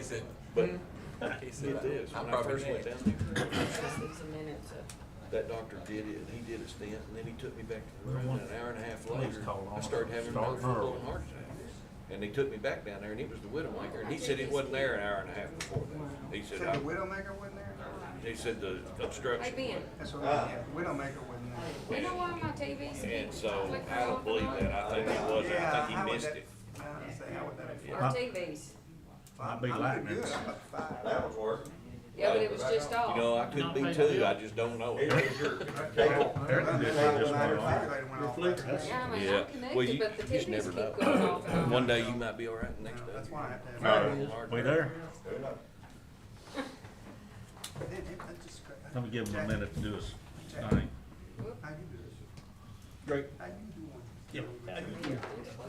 he said, But he said, get this, I'm when I probably first went next. down there, These a minute to. that doctor did it, and he did a stent, and then he took me back to the room, and an hour and a half later, I started having another full-blown heart attack. And they took me back down there, and it was the Widowmaker, and he said it wasn't there an hour and a half before that. He So said, the Widowmaker wasn't there? he said the Hey, obstruction. Ben, That's what I mean, Widowmaker wasn't there. you know why my TV's And so I don't believe that, I think it was, I how think he would missed that- it. I understand, how would that affect? Our TVs. I'm be doing lightning. good, I'm at 5. That was working. Yeah, but it was just off. You know, I could be too, I just don't know. It was your cable. Air conditioner just went off. Yeah, I mean, Yeah. I'm Well, connected, you but the just TVs never keep know. going off and on. One day you might be all right, the next day. That's why I have to have. We there? That's just great. Let me give him a minute to do his thing. How you do? Great. How you doing? Yep.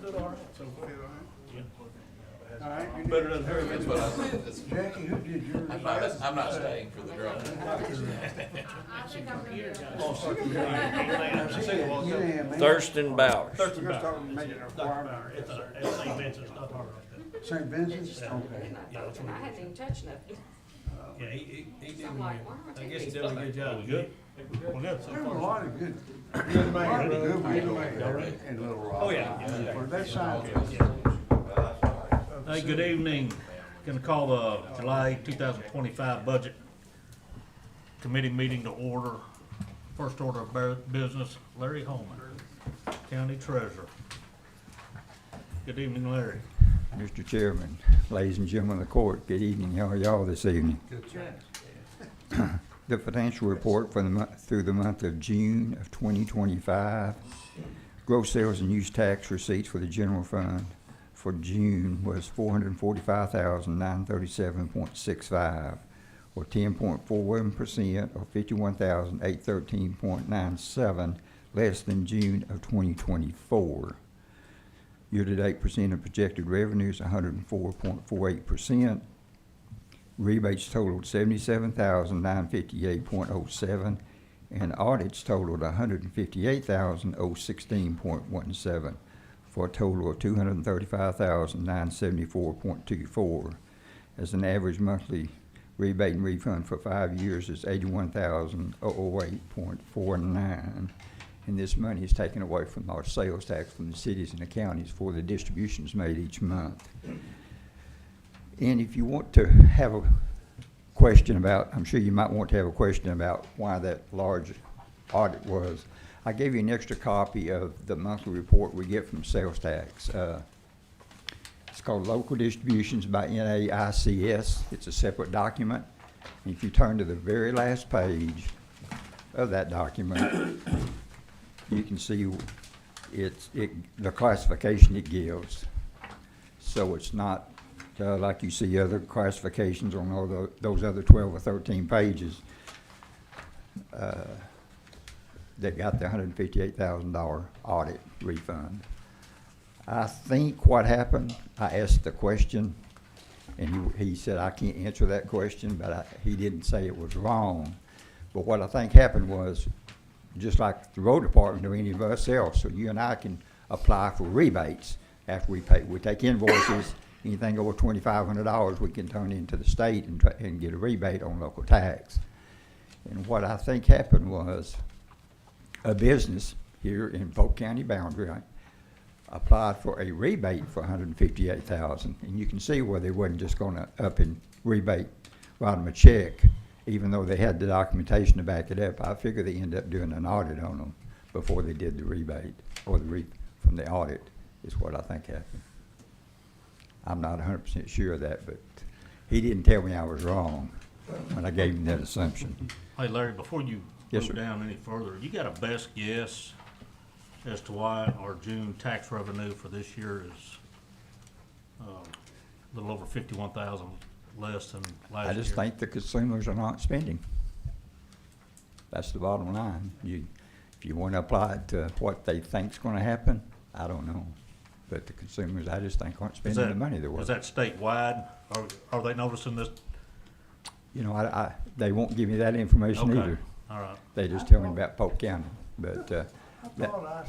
Feel all right? All right, you Better need- than her. That's what I said. That's- Jackie, who did yours? I'm not staying for the drum. Thurston Bowers. We're gonna start making a requirement. St. Vincent's? Okay. And I hadn't even touched nothing. Yeah, he did, So I'm like, why are my I guess he TVs did a good job. We good? Well, good. There's a lot of good, a lot of good ones in Little Rock. Oh, yeah. For that side. Hey, good evening. Gonna call the July 2025 Budget Committee meeting to order. First order of business, Larry Holman, County Treasurer. Good evening, Larry. Mr. Chairman, ladies and gentlemen of the court, good evening. How are y'all this evening? Good chance. The financial report for the month, through the month of June of 2025. Gross sales and use tax receipts for the general fund for June was $445,937.65, or 10.41%, or $51,813.97 less than June of 2024. Year-to-date percent of projected revenues, 104.48%. Rebates totaled $77,958.07, and audits totaled $158,016.17, for a total of $235,974.24. As an average monthly rebate and refund for 5 years is $81,008.49. And this money is taken away from our sales tax from the cities and the counties for the distributions made each month. And if you want to have a question about, I'm sure you might want to have a question about why that large audit was, I gave you an extra copy of the monthly report we get from sales tax. It's called Local Distributions by NAICS. It's a separate document. And if you turn to the very last page of that document, you can see the classification it gives. So it's not like you see other classifications on all those other 12 or 13 pages that got the $158,000 audit refund. I think what happened, I asked the question, and he said, I can't answer that question, but he didn't say it was wrong. But what I think happened was, just like the road department or any of us else, so you and I can apply for rebates after we pay. We take invoices, anything over $2,500 we can turn into the state and get a rebate on local tax. And what I think happened was a business here in Polk County boundary applied for a rebate for $158,000, and you can see where they wasn't just going to up and rebate, write them a check, even though they had the documentation to back it up. I figure they ended up doing an audit on them before they did the rebate, or from the audit is what I think happened. I'm not 100% sure of that, but he didn't tell me I was wrong when I gave him that assumption. Hey, Larry, before you Yes, move sir. down any further, you got a best guess as to why our June tax revenue for this year is a little over 51,000 less than last year? I just think the consumers are not spending. That's the bottom line. If you want to apply it to what they think's going to happen, I don't know. But the consumers, I just think, aren't spending the money they're worth. Is that statewide? Are they noticing this? You know, they won't give me that information Okay. either. All right. They just tell me about Polk County. But I thought I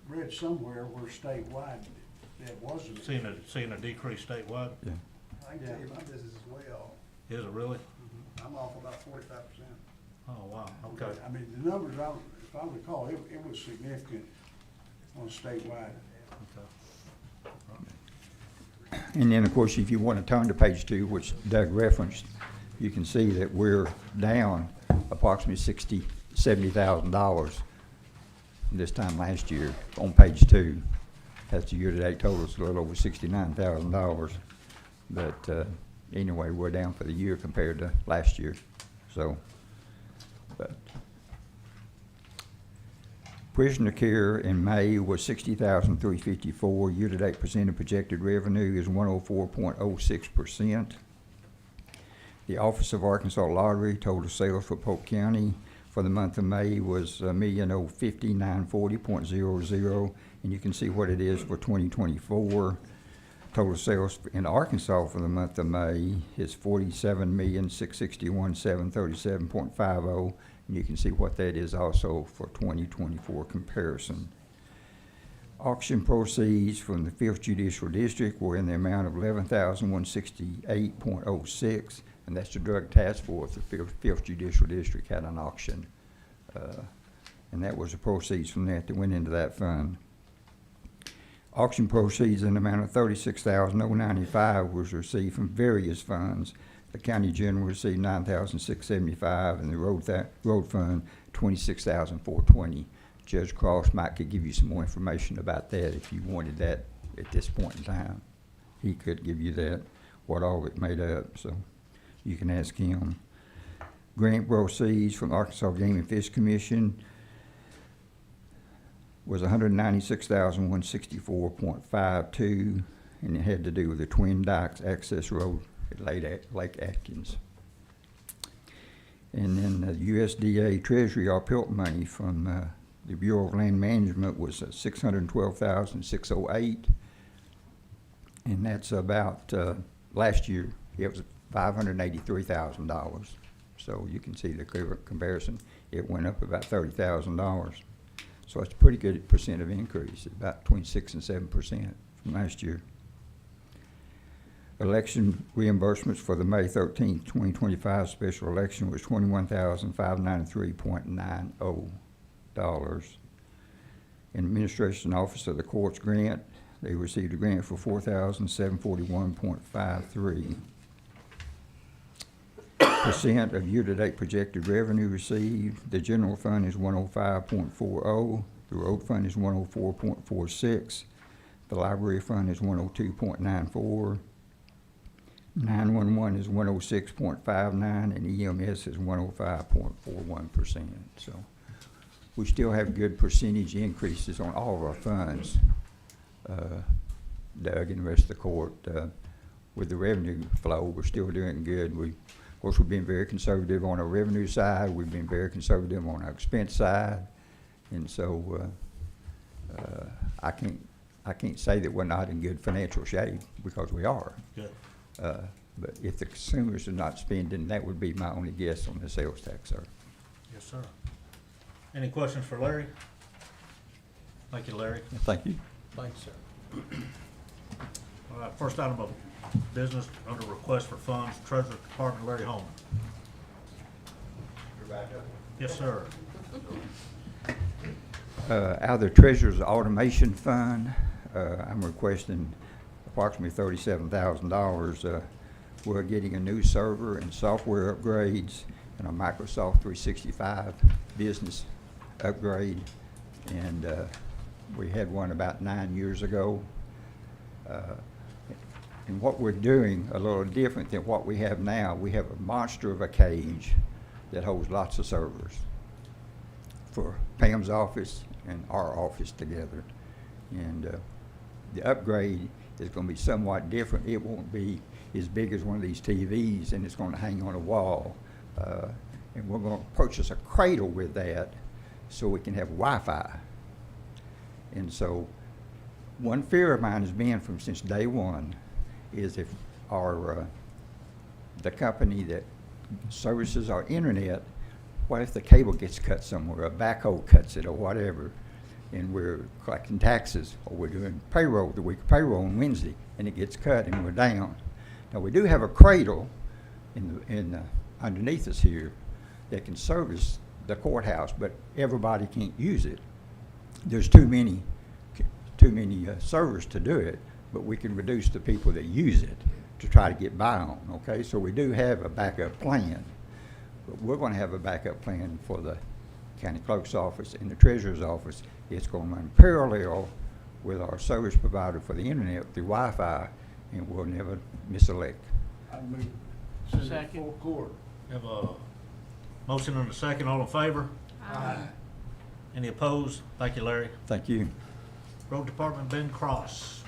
read somewhere where statewide it wasn't. Seeing a decrease statewide? yeah. I can tell you, my business is way off. Is it really? I'm off about 45%. Oh, wow, okay. I mean, the numbers, if I recall, it was significant on statewide. Okay. And then, of course, if you want to turn to page 2, which Doug referenced, you can see that we're down approximately $70,000 this time last year on page 2. That's the year-to-date total, it's a little over $69,000. But anyway, we're down for the year compared to last year. So, but prisoner care in May was $60,354. Year-to-date percent of projected revenue is 104.06%. The Office of Arkansas Lottery total sales for Polk County for the month of May was $1,059,40.00, and you can see what it is for 2024. Total sales in Arkansas for the month of May is $47,661,737.50, and you can see what that is also for 2024 comparison. Auction proceeds from the 5th Judicial District were in the amount of $11,168.06, and that's the Drug Task Force. The 5th Judicial District had an auction, and that was the proceeds from that went into that fund. Auction proceeds in the amount of $36,095 was received from various funds. The county general received $9,675, and the road fund $26,420. Judge Cross could give you some more information about that if you wanted that at this point in time. He could give you that, what all of it made up, so you can ask him. Grant proceeds from Arkansas Game and Fish Commission was $196,164.52, and it had to do with the Twin Dykes Access Road at Lake Atkins. And then the USDA Treasury RPILT money from the Bureau of Land Management was $612,608, and that's about last year it was $583,000. So you can see the comparison. It went up about $30,000. So it's a pretty good percent of increase, about between 6 and 7% from last year. Election reimbursements for the May 13th, 2025 special election was $21,593.90. Administration Office of the Courts grant, they received a grant for $4,741.53. Percent of year-to-date projected revenue received. The general fund is 105.40. The road fund is 104.46. The library fund is 102.94. 911 is 106.59, and EMS is 105.41%. So we still have good percentage increases on all of our funds. Doug and the rest of the court, with the revenue flow, we're still doing good. Of course, we've been very conservative on our revenue side. We've been very conservative on our expense side, and so I can't say that we're not in good financial shape, because we are. Good. But if the consumers are not spending, that would be my only guess on the sales tax, sir. Yes, sir. Any questions for Larry? Thank you, Larry. Thank you. Thanks, sir. All right, first item of business under request for funds, Treasurer Department, Larry Holman. Yes, sir. Out of the Treasurer's Automation Fund, I'm requesting approximately $37,000. We're getting a new server and software upgrades and a Microsoft 365 business upgrade. And we had one about 9 years ago. And what we're doing a little different than what we have now. We have a monster of a cage that holds lots of servers for Pam's office and our office together. And the upgrade is going to be somewhat different. It won't be as big as one of these TVs, and it's going to hang on a wall. And we're going to purchase a cradle with that so we can have Wi-Fi. And so one fear of mine has been since day one is if the company that services our internet, what if the cable gets cut somewhere, a backhoe cuts it or whatever, and we're collecting taxes, or we're doing payroll, the week of payroll on Wednesday, and it gets cut and we're down. Now, we do have a cradle underneath us here that can service the courthouse, but everybody can't use it. There's too many servers to do it, but we can reduce the people that use it to try to get by on, okay? So we do have a backup plan, but we're gonna have a backup plan for the county clerk's office and the treasurer's office. It's gonna run parallel with our service provider for the internet through Wi-Fi, and we'll never miss a lick. I move, send it full court. Have a motion and a second, all in favor? Aye. Any opposed? Thank you, Larry. Thank you. Road Department, Ben Cross.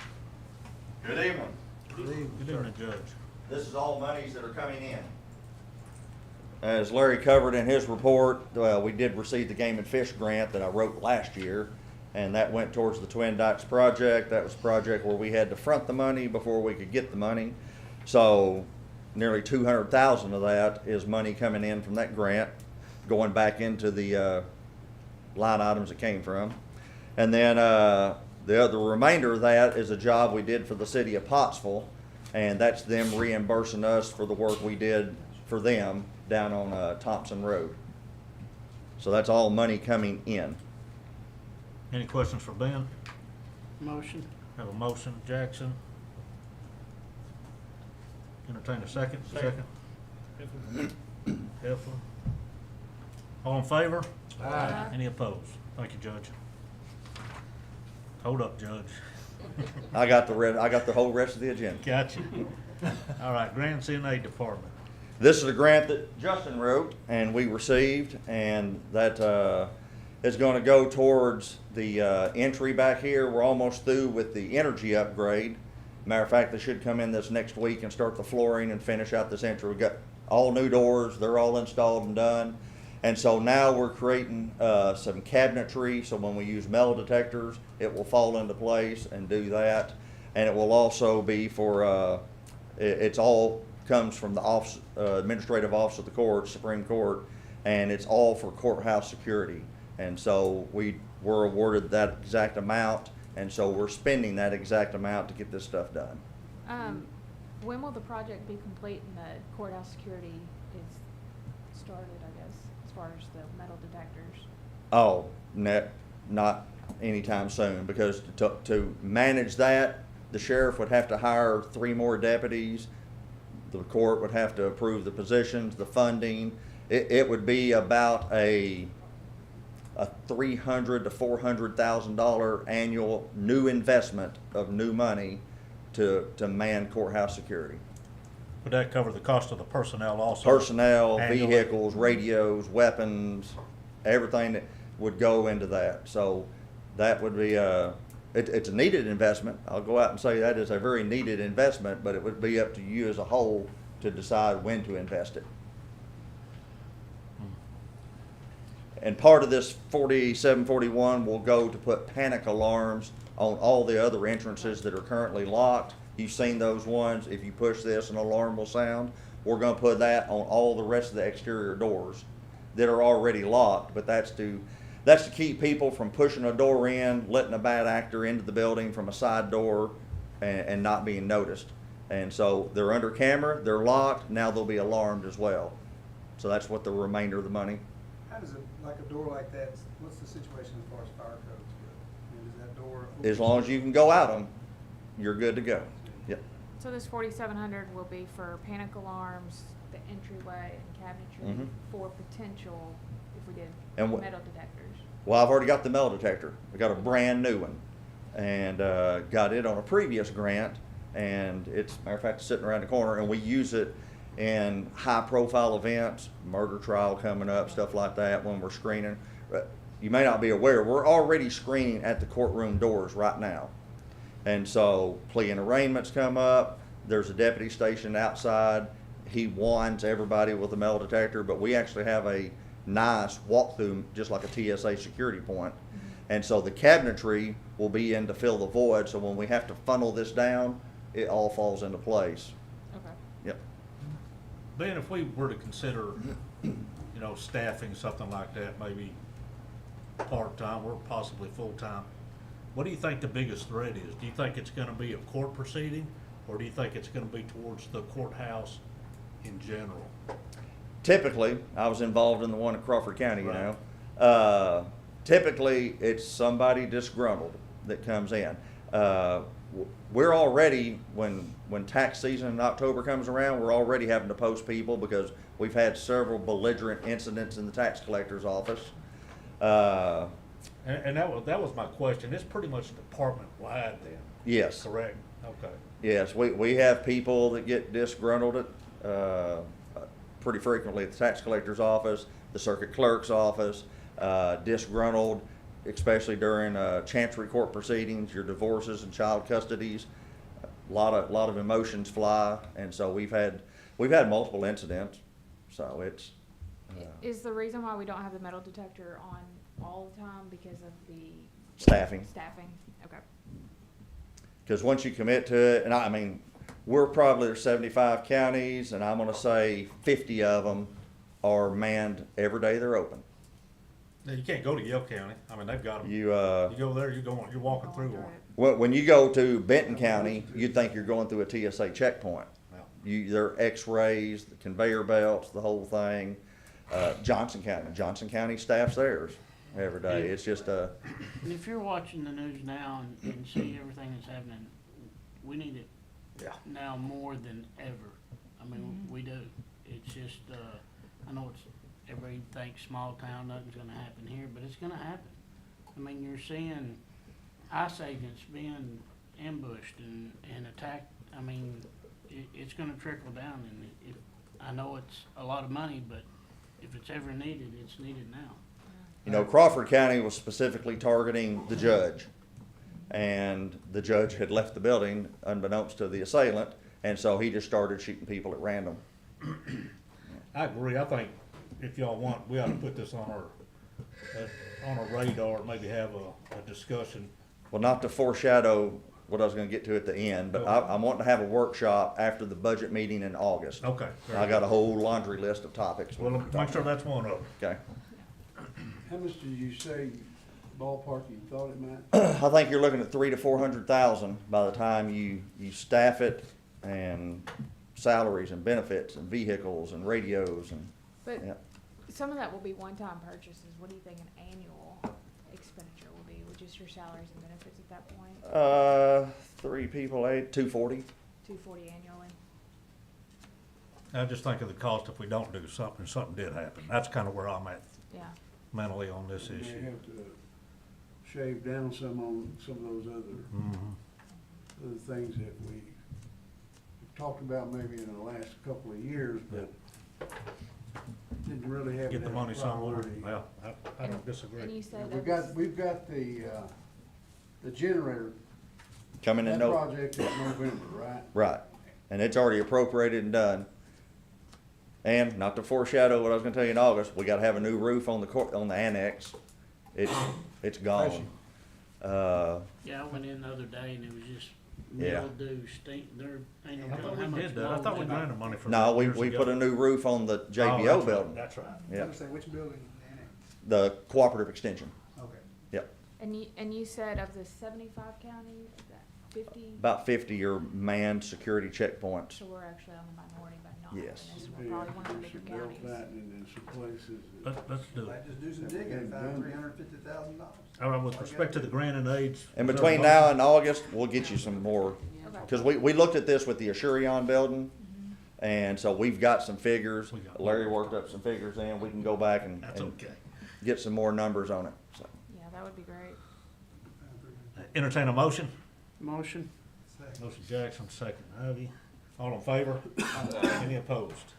Good evening. Good evening, Judge. This is all monies that are coming in. As Larry covered in his report, we did receive the Game and Fish grant that I wrote last year, and that went towards the Twin Dykes project. That was a project where we had to front the money before we could get the money. So nearly 200,000 of that is money coming in from that grant, going back into the line items it came from. And then the remainder of that is a job we did for the city of Pottsville, and that's them reimbursing us for the work we did for them down on Thompson Road. So that's all money coming in. Any questions for Ben? Motion. Have a motion, Jackson. Entertain a second. Second. Heflin. All in favor? Aye. Any opposed? Thank you, Judge. Hold up, Judge. I got the whole rest of the agenda. Gotcha. All right, Grand CNA Department. This is a grant that Justin wrote and we received, and that is going to go towards the entry back here. We're almost through with the energy upgrade. Matter of fact, they should come in this next week and start the flooring and finish out this entry. We've got all new doors. They're all installed and done. And so now we're creating some cabinetry, so when we use metal detectors, it will fall into place and do that. And it will also be for, it's all comes from the office, administrative office of the court, Supreme Court, and it's all for courthouse security. And so we were awarded that exact amount, and so we're spending that exact amount to get this stuff done. When will the project be complete and the courthouse security is started, I guess, as far as the metal detectors? Oh, not anytime soon, because to manage that, the sheriff would have to hire 3 more deputies. The court would have to approve the positions, the funding. It would be about a $300,000 to $400,000 annual new investment of new money to man courthouse security. Would that cover the cost of the personnel also? Personnel, Annually? vehicles, radios, weapons, everything that would go into that. So that would be it's a needed investment. I'll go out and say that is a very needed investment, but it would be up to you as a whole to decide when to invest it. And part of this 4741 will go to put panic alarms on all the other entrances that are currently locked. You've seen those ones. If you push this, an alarm will sound. We're going to put that on all the rest of the exterior doors that are already locked, but that's to keep people from pushing a door in, letting a bad actor into the building from a side door and not being noticed. And so they're under camera, they're locked, now they'll be alarmed as well. So that's what the remainder of the money. How does it, like a door like that, what's the situation as far as fire codes go? I mean, does that door? As long as you can go out them, you're good to go. Yep. So this 4,700 will be for panic alarms, the entryway and cabinetry for potential, if we did And metal detectors. Well, I've already got the metal detector. We got a brand new one, and got it on a previous grant. And it's, matter of fact, it's sitting around the corner, and we use it in high-profile events, murder trial coming up, stuff like that. When we're screening, you may not be aware, we're already screening at the courtroom doors right now. And so plea and arraignments come up. There's a deputy stationed outside. He wands everybody with a metal detector, but we actually have a nice walkthrough, just like a TSA security point. And so the cabinetry will be in to fill the void, so when we have to funnel this down, it all falls into place. Okay. Yep. Ben, if we were to consider, staffing something like that, maybe part-time or possibly full-time, what do you think the biggest threat is? Do you think it's gonna be a court proceeding, Or do you think it's gonna be towards the courthouse in general? Typically, I was involved in the one in Crawford County, you Right. know. Typically, it's somebody disgruntled that comes in. We're already, when tax season in October comes around, we're already having to post people because we've had several belligerent incidents in the tax collector's office. And that was my question. It's pretty much department-wide then, Yes. correct? Okay. Yes, we have people that get disgruntled at, pretty frequently at the tax collector's office, the circuit clerk's office, disgruntled, especially during, chancery court proceedings, your divorces and child custodies. A lot of emotions fly, and so we've had multiple incidents, so it's, Is the reason why we don't have the metal detector on all the time because of the staffing. staffing? Okay. Because once you commit to it, and I mean, we're probably, there's 75 counties, and I'm gonna say 50 of them are manned every day they're open. Now, you can't go to Yale County. I mean, they've got them. You, You go there, you're walking through one. when you go to Benton County, you'd think you're going through a TSA checkpoint. Yeah. There are X-rays, the conveyor belts, the whole thing. Johnson County staffs theirs every day. It's just And if you're watching the news now and see everything that's happening, we need it Yeah. now more than ever. I mean, we do. It's just, I know it's, everybody thinks small town, nothing's gonna happen here, but it's gonna happen. I mean, you're seeing ICE agents being ambushed and attacked. I mean, it's gonna trickle down, and I know it's a lot of money, but if it's ever needed, it's needed now. You know, Crawford County was specifically targeting the judge, and the judge had left the building unbeknownst to the assailant, and so he just started shooting people at random. I agree. I think if y'all want, we ought to put this on our radar, maybe have a discussion. Well, not to foreshadow what I was gonna get to at the end, but I'm wanting to have a workshop after the budget meeting in August. Okay. I got a whole laundry list of topics. Well, make sure that's one of them. Okay. How much did you say ballpark you thought it might? I think you're looking at 300,000 to 400,000 by the time you staff it, and salaries and benefits and vehicles and radios and, But yeah. some of that will be one-time purchases. What do you think an annual expenditure will be, with just your salaries and benefits at that point? 3 people, 240. $240 annually? I just think of the cost if we don't do something, something did happen. That's kind of where I'm at Yeah. mentally on this We may issue. have to shave down some on some of those other things that we've talked about maybe in the last couple of years, but didn't really have. Get the that money somewhere. priority. Well, I don't And disagree. you said We've that was, got the generator, Coming in, that project is November, right? right, and it's already appropriated and done. And not to foreshadow what I was gonna tell you in August, we gotta have a new roof on the annex. It's gone. Yeah, I went in the other day and it was just Yeah. mildew, stink, there ain't no I thought telling how we much did that. I mold thought we in granted money for that No, we years put ago. a new roof on the Oh, JBO that's right. building. That's right. I Yeah, was gonna say, which building? Annex? the cooperative extension. Okay. Yep. and you said of the 75 counties, is that 50? About 50 are manned security checkpoints. So we're actually on the minority by not Yes. having this. We're probably one of the We should bigger build counties. that and in some places. that- Let's do it. Might just do some digging and find $350,000. All right, with respect to the grant and aids. And is there a between now motion? and August, we'll get you some more, Okay. because we looked at this with the Assurion building, and so we've got some figures. We got- Larry worked up some figures in, we can go back and That's okay. get some more numbers on it, so. Yeah, that would be great. Entertain a motion. Motion? Motion Jackson, second Ivy. All in favor? Any opposed?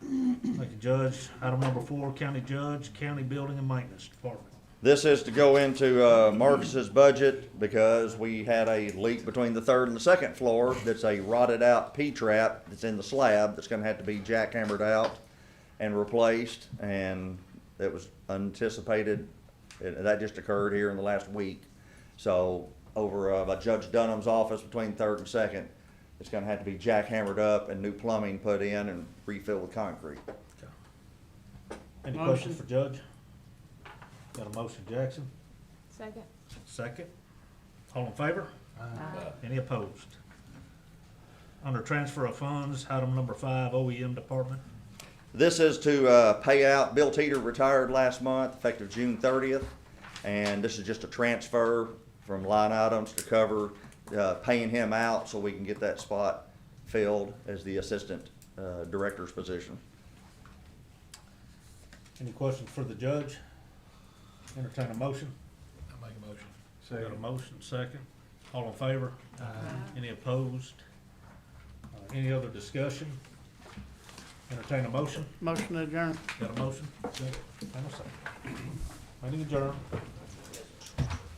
Thank you, Judge. Item number 4, County Judge, County Building and Maintenance Department. This is to go into Marcus's budget because we had a leak between the 3rd and the 2nd floor. That's a rotted out P-trap that's in the slab that's gonna have to be jackhammered out and replaced, and it was anticipated. That just occurred here in the last week. So over by Judge Dunham's office between 3rd and 2nd, it's gonna have to be jackhammered up and new plumbing put in and refilled with concrete. Any Motion. questions for Judge? Got a motion, Jackson? Second? Second. All in favor? Aye. Any opposed? under transfer of funds, item number 5, OEM department. This is to pay out, Bill Teeter retired last month, effective June 30th, and this is just a transfer from line items to cover paying him out so we can get that spot filled as the assistant director's position. Any questions for the judge? Entertain a motion. I make a motion. Got a motion, second. All in favor? Any opposed? Any other discussion? Entertain a motion. Motion adjourned. Got a motion? Second. And a second. Meeting adjourned.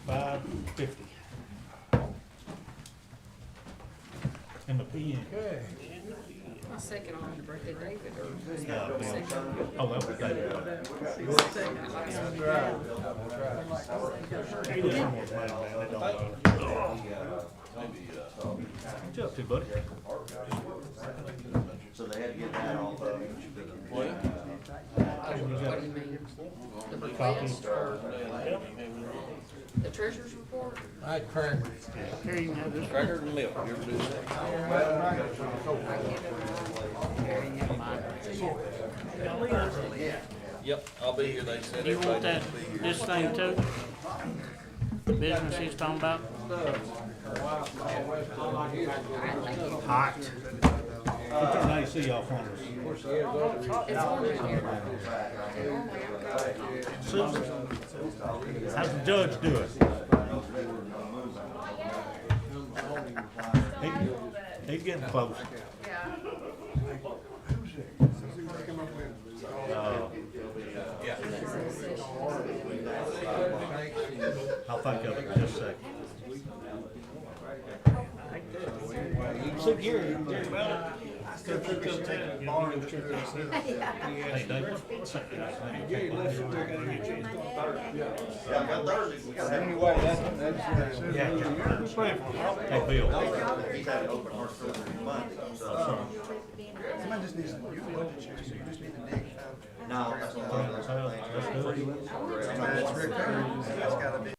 5:50. In the PM. My second on your birthday, David, or? Oh, that was David. He was almost mad, man. It don't matter. What you up to, buddy? So they had to get that off of What do you mean? The request or the treasurer's report? I had cranberries. Here, you can have this. Crackers and milk, you ever do that? Yep, I'll be here, they said. You want everybody that, will be here. this thing too? The business he's talking about? Hot. Put your AC off on us. It's on here. Susan, how's the judge doing? He's getting close. I'll think of it in just a second. So Gary, hey, David. Gary, let's look at it. Yeah, I got Thursday. We gotta have Anyway, that's. Yeah. Hey, Bill. He's had it open March 1st, Monday, so. Somebody just needs to, you budget chair, so you just need to dig it out. No, that's not. Let's do it. It's Rick Perry, it's gotta be.